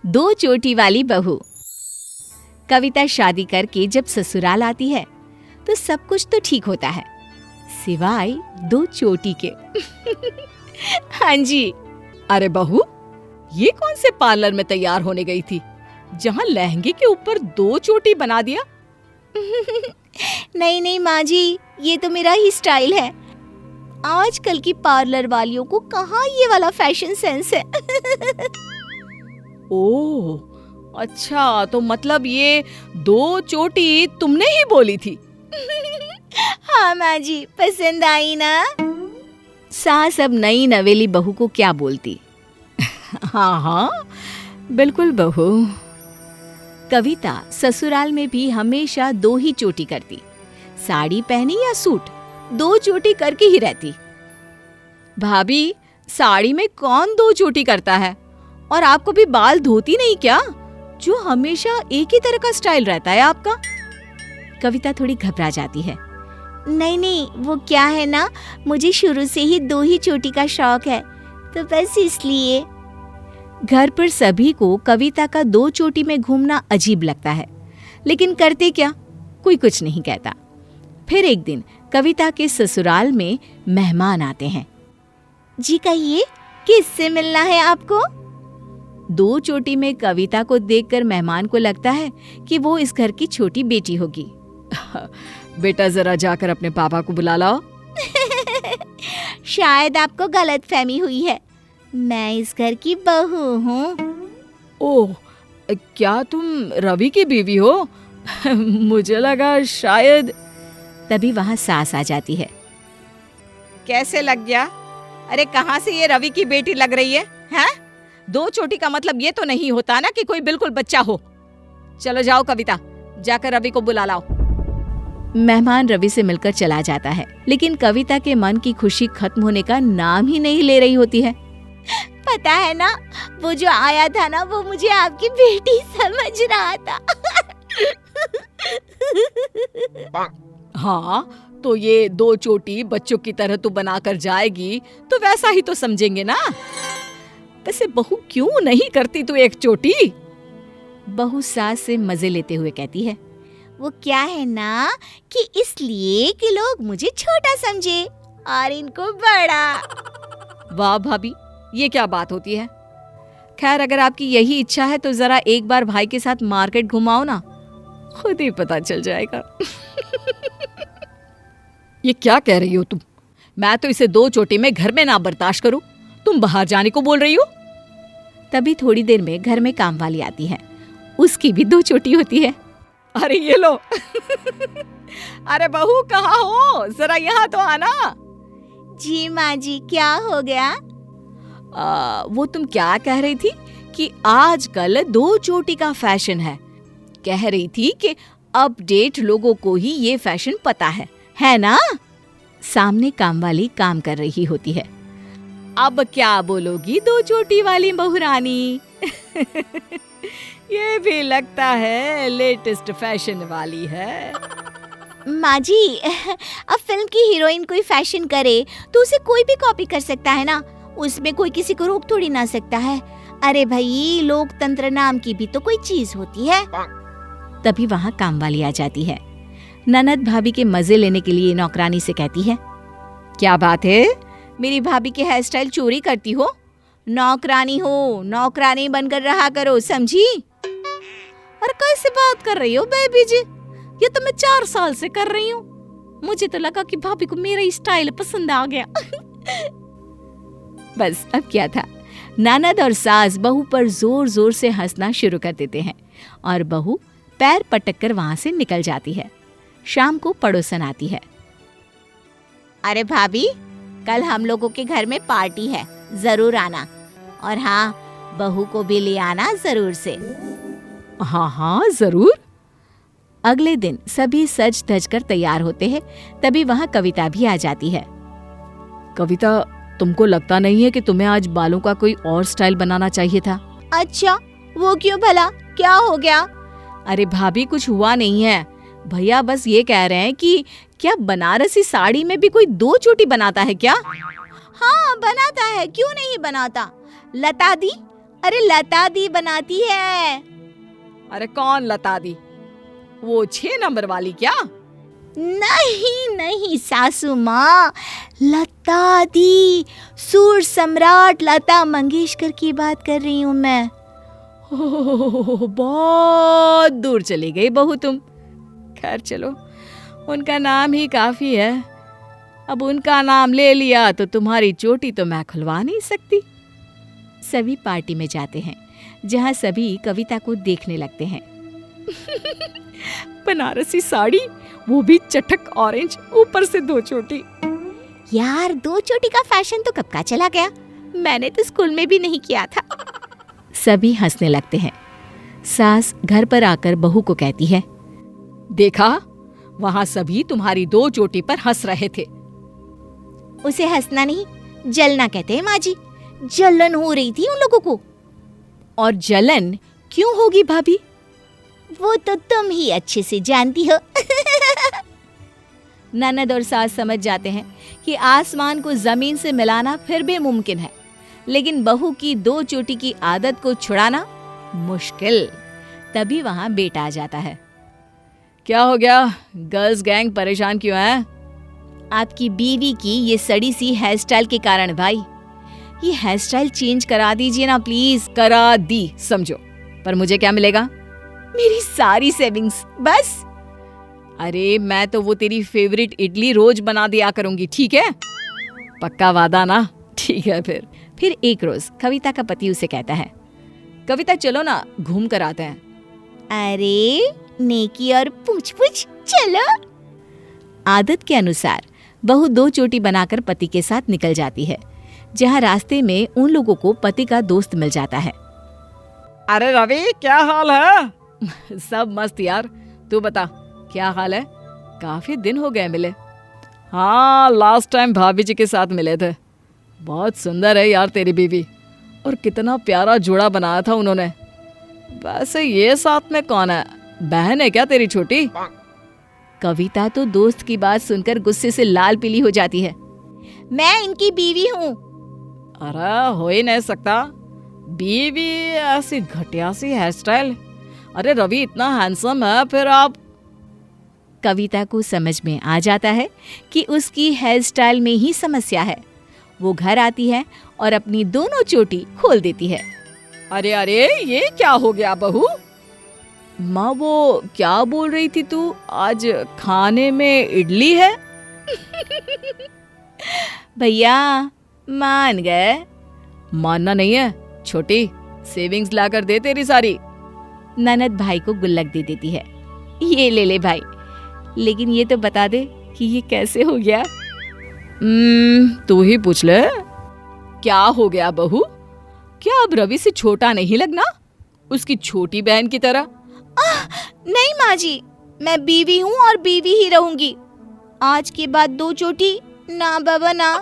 दो चोटी वाली बहू। कविता शादी करके जब ससुराल आती है तो सब कुछ तो ठीक होता है, सिवाय दो चोटी के। हाँ जी। अरे बहू, ये कौन से पार्लर में तैयार होने गई थी जहाँ लहंगे के ऊपर दो चोटी बना दिया? नहीं नहीं माँ जी, ये तो मेरा ही स्टाइल है। आजकल की पार्लर वालियों को कहाँ ये वाला फैशन सेंस है। ओह अच्छा, तो मतलब ये दो चोटी तुमने ही बोली थी? हाँ माँ जी, पसंद आई ना? सास अब नई नवेली बहू को क्या बोलती। हाँ हाँ बिल्कुल बहू। कविता ससुराल में भी हमेशा दो ही चोटी करती, साड़ी पहनी या सूट, दो चोटी करके ही रहती। भाभी, साड़ी में कौन दो चोटी करता है? और आपको भी बाल धोती नहीं क्या, जो हमेशा एक ही तरह का स्टाइल रहता है आपका? कविता थोड़ी घबरा जाती है। नहीं नहीं, वो क्या है ना, मुझे शुरू से ही दो ही चोटी का शौक है, तो बस इसलिए। घर पर सभी को कविता का दो चोटी में घूमना अजीब लगता है, लेकिन करते क्या, कोई कुछ नहीं कहता। फिर एक दिन कविता के ससुराल में मेहमान आते हैं। जी कहिए, किससे मिलना है आपको? दो चोटी में कविता को देखकर मेहमान को लगता है कि वो इस घर की छोटी बेटी होगी। बेटा, जरा जाकर अपने पापा को बुला लाओ। शायद आपको गलतफहमी हुई है, मैं इस घर की बहू हूँ। ओह, क्या तुम रवि की बीवी हो? मुझे लगा शायद। तभी वहाँ सास आ जाती है। कैसे लग गया? अरे कहाँ से ये रवि की बेटी लग रही है? हैं? दो चोटी का मतलब ये तो नहीं होता ना कि कोई बिल्कुल बच्चा हो। चलो जाओ कविता, जाकर रवि को बुला लाओ। मेहमान रवि से मिलकर चला जाता है, लेकिन कविता के मन की खुशी खत्म होने का नाम ही नहीं ले रही होती है। पता है ना, वो जो आया था ना, वो मुझे आपकी बेटी समझ रहा था। हाँ, तो ये दो चोटी बच्चों की तरह तू बनाकर जाएगी तो वैसा ही तो समझेंगे ना। वैसे बहू, क्यों नहीं करती तू एक चोटी? बहू सास से मजे लेते हुए कहती है। वो क्या है ना कि इसलिए कि लोग मुझे छोटा समझे और इनको बड़ा। वाह भाभी, ये क्या बात होती है? खैर, अगर आपकी यही इच्छा है तो जरा एक बार भाई के साथ मार्केट घुमाओ ना, खुद ही पता चल जाएगा। ये क्या कह रही हो तुम? मैं तो इसे दो चोटी में घर में ना बर्दाश्त करूं, तुम बाहर जाने को बोल रही हो? तभी थोड़ी देर में घर में काम वाली आती है, उसकी भी दो चोटी होती है। अरे ये लो। अरे बहू, कहाँ हो? जरा यहाँ तो आना। जी माँ जी, क्या हो गया? वो तुम क्या कह रही थी कि आजकल दो चोटी का फैशन है? कह रही थी कि अपडेट लोगों को ही ये फैशन पता है ना? सामने काम वाली काम कर रही होती है। अब क्या बोलोगी दो चोटी वाली बहू रानी? ये भी लगता है लेटेस्ट फैशन वाली है। माँ जी, अब फिल्म की हीरोइन कोई फैशन करे तो उसे कोई भी कॉपी कर सकता है ना, उसमें कोई किसी को रोक थोड़ी ना सकता है। अरे भाई, लोकतंत्र नाम की भी तो कोई चीज होती है। तभी वहाँ काम वाली आ जाती है। ननद भाभी के मजे लेने के लिए नौकरानी से कहती है। क्या बात है, मेरी भाभी के हेयर स्टाइल चोरी करती हो? नौकरानी हो, नौकरानी बनकर रहा करो, समझी? और कैसे बात कर रही हो बेबी जी? ये तो मैं 4 साल से कर रही हूँ। मुझे तो लगा कि भाभी को मेरा स्टाइल पसंद आ गया। बस अब क्या था, ननद और सास बहू पर जोर जोर से हंसना शुरू कर देते हैं और बहू पैर पटक कर वहां से निकल जाती है। शाम को पड़ोसन आती है। अरे भाभी, कल हम लोगों के घर में पार्टी है, जरूर आना। और हाँ, बहू को भी ले आना जरूर से। हाँ हाँ जरूर। अगले दिन सभी सज धज कर तैयार होते हैं। तभी वहाँ कविता भी आ जाती है। कविता, तुमको लगता नहीं है कि तुम्हें आज बालों का कोई और स्टाइल बनाना चाहिए था? अच्छा, वो क्यों भला, क्या हो गया? अरे भाभी, कुछ हुआ नहीं है। भैया बस ये कह रहे हैं कि क्या बनारसी साड़ी में भी कोई दो चोटी बनाता है क्या? हाँ बनाता है, क्यों नहीं बनाता। लता दी, अरे लता दी बनाती है। अरे कौन लता दी? वो 6 नंबर वाली क्या? नहीं नहीं सासू माँ, लता दी, सुर सम्राट लता मंगेशकर की बात कर रही हूँ मैं। ओह, बहुत दूर चली गई बहू तुम। खैर चलो, उनका नाम ही काफी है। अब उनका नाम ले लिया तो तुम्हारी चोटी तो मैं खुलवा नहीं सकती। सभी पार्टी में जाते हैं जहाँ सभी कविता को देखने लगते हैं। बनारसी साड़ी, वो भी चटक ऑरेंज, ऊपर से 2 चोटी। यार 2 चोटी का फैशन तो कब का चला गया, मैंने तो स्कूल में भी नहीं किया था। सभी हंसने लगते हैं। सास घर पर आकर बहू को कहती है, देखा, वहां सभी तुम्हारी 2 चोटी पर हंस रहे थे। उसे हंसना नहीं, जलना कहते हैं माँ जी। जलन हो रही थी उन लोगों को। और जलन क्यों होगी भाभी? वो तो तुम ही अच्छे से जानती हो। ननद और सास समझ जाते हैं कि आसमान को जमीन से मिलाना फिर भी मुमकिन है, लेकिन बहू की 2 चोटी की आदत को छुड़ाना मुश्किल। तभी वहां बेटा आ जाता है। क्या हो गया? गर्ल्स गैंग परेशान क्यों है? आपकी बीवी की ये सड़ी सी हेयर स्टाइल के कारण भाई। ये हेयर स्टाइल चेंज करा दीजिए ना प्लीज। करा दी समझो, पर मुझे क्या मिलेगा? मेरी सारी सेविंग्स बस। अरे मैं तो वो तेरी फेवरेट इडली रोज बना दिया करूंगी, ठीक है? पक्का वादा ना? ठीक है फिर एक रोज कविता का पति उसे कहता है, कविता चलो ना, घूम कर आते हैं। अरे नेकी और पूछ पूछ चलो। आदत के अनुसार बहू 2 चोटी बनाकर पति के साथ निकल जाती है, जहाँ रास्ते में उन लोगों को पति का दोस्त मिल जाता है। अरे रवि, क्या हाल है? सब मस्त यार, तू बता क्या हाल है? काफी दिन हो गए मिले। हाँ, लास्ट टाइम भाभी जी के साथ मिले थे। बहुत सुंदर है यार तेरी बीवी, और कितना प्यारा जोड़ा बनाया था उन्होंने। वैसे ये साथ में कौन है? बहन है क्या तेरी छोटी? कविता तो दोस्त की बात सुनकर गुस्से से लाल पीली हो जाती है। मैं इनकी बीवी हूँ। अरे हो ही नहीं सकता, बीवी ऐसी घटिया सी हेयर स्टाइल। अरे रवि इतना हैंडसम है, फिर आप? कविता को समझ में आ जाता है कि उसकी हेयर स्टाइल में ही समस्या है। वो घर आती है और अपनी दोनों चोटी खोल देती है। अरे अरे, ये क्या हो गया बहू? माँ वो क्या बोल रही थी तू? आज खाने में इडली है? भैया मान गए। मानना नहीं है छोटी, सेविंग्स लाकर दे तेरी सारी। ननद भाई को गुल्लक दे देती है। ये ले ले भाई, लेकिन ये तो बता दे कि ये कैसे हो गया? तू ही पूछ ले। क्या हो गया बहू? क्या अब रवि से छोटा नहीं लगना? उसकी छोटी बहन की तरह? नहीं माँ जी, मैं बीवी हूँ और बीवी ही रहूंगी। आज के बाद 2 चोटी ना बाबा ना।